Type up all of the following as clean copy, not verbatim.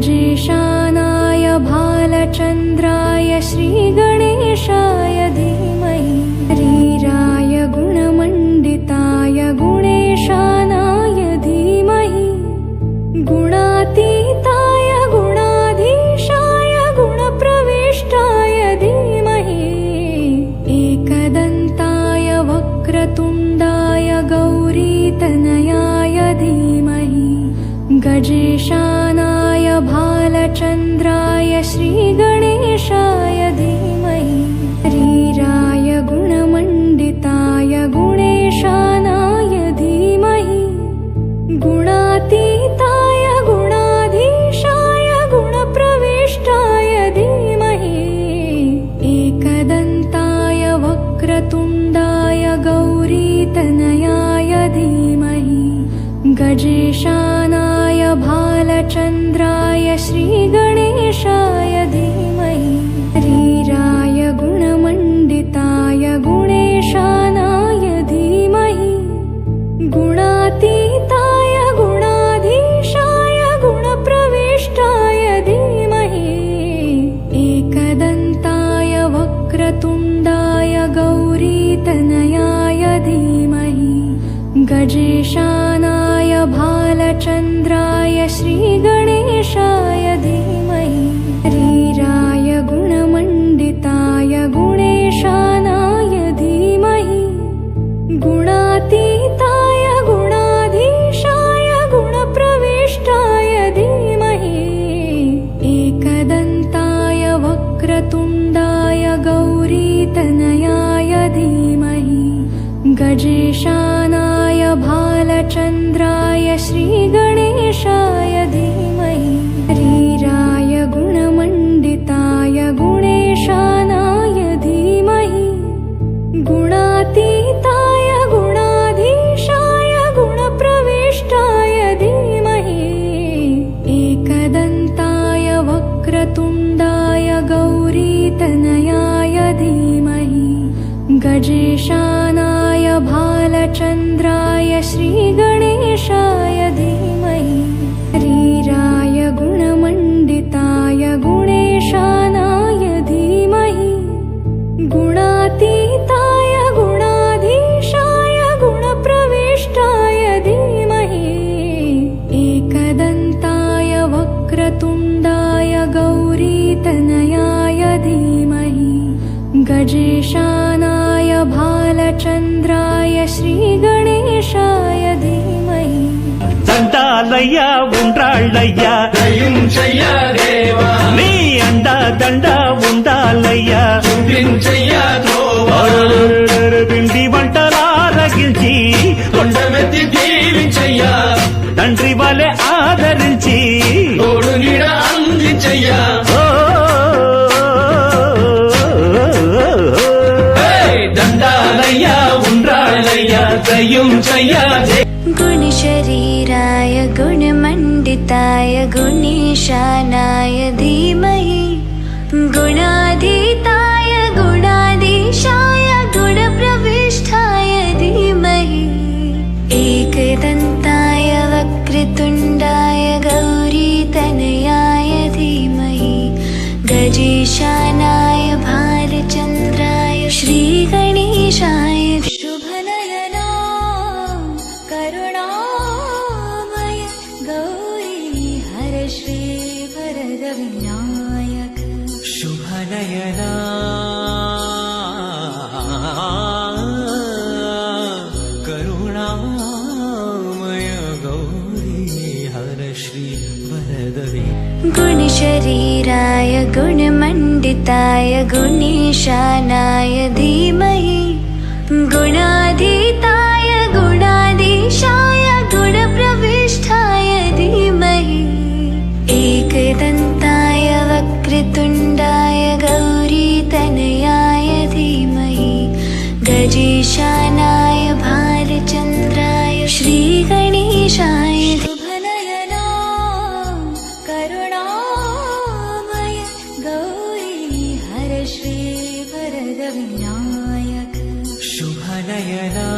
गजेशानाय भालचन्द्राय श्रीगणेशाय धीमहि रीराय गुणमण्डिताय गुणेशानाय धीमहि गुणातीताय गुणाधीशाय गुणप्रविष्टाय धीमहि एकदन्ताय वक्रतुण्डाय गौरीतनयाय धीमहि गजेशानाय भालचन्द्राय श्रीगणेशाय धीमहि रीराय गुणमण्डिताय गुणेशानाय धीमहि गुणातीताय गुणाधीशाय गुणप्रविष्टाय धीमहि एकदन्ताय वक्रतुण्डाय गौरीतनयाय धीमहि गजेशानाय भालचन्द्राय श्रीगणेशाय धीमहि रीराय गुणमण्डिताय गुणेशानाय धीमहि गुणातीताय गुणाधीशाय गुणप्रविष्टाय धीमहि एकदन्ताय वक्रतुण्डाय गौरीतनयाय धीमहि गजेशानाय भालचन्द्राय श्रीगणेशाय धीमहि रीराय गुणमण्डिताय गुणेशानाय धीमहि गुणातीताय गुणाधीशाय गुणप्रविष्टाय धीमहि एकदन्ताय वक्रतुण्डाय गौरीतनयाय धीमहि गजेशानाय भालचन्द्राय श्रीगणेशाय धीमहि रीराय गुणमण्डिताय गुणेशानाय धीमहि गुणातीताय गुणाधीशाय गुणप्रविष्टाय धीमहि एकदन्ताय वक्रतुण्डाय गौरीतनयाय धीमहि गजेशानाय भालचन्द्राय श्रीगणेशाय धीमहि रीराय गुणमण्डिताय गुणेशानाय धीमहि गुणातीताय गुणाधीशाय गुणप्रविष्टाय धीमहि एकदन्ताय वक्रतुण्डाय गौरीतनयाय धीमहि गजेशानाय भालचन्द्राय श्रीगणेशाय धीमहि దండాలయ్యా ఉండ్రాళ్ళయ్యా దయించయ్యా దేవా నీ అండా దండ ఉండాలయ్యా చూపించయ్యా త్రోవా పిండి వంటలారగించి కొండమెత్తి దీవించయ్యా తండ్రి వలె ఆదరించి తోడు నీడ అందించయ్యా దండాలయ్యా ఉండ్రాళ్ళయ్యా దయించయ్యా गुणशरीराय गुणमण्डिताय गुणेशानाय धीमहि गुणाधीताय गुणाधीशाय गुणप्रविष्टाय धीमहि एकदन्ताय वक्रतुण्डाय गौरीतनयाय धीमहि गजेशानाय भालचन्द्राय श्रीगणेशाय शुभनयना करुणामय गौरी हर श्री वरदविनायक शुभनयना करुणामय गौरी हर श्री वरदवे गुणशरीराय गुणमण्डिताय गुणेशानाय धीमहि गुणाधीताय गुणाधीशाय गुणप्रविष्टाय धीमहि एकदन्ताय वक्रतुण्डाय गौरीतनयाय धीमहि गजेशानाय भालचन्द्राय श्रीगणेशाय शुभनयना करुणामय गौरी हर श्री वरदविनायक शुभनयना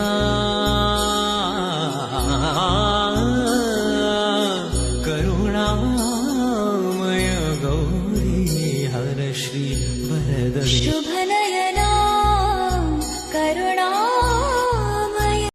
करुणामय श्री वरदवे शुभनयना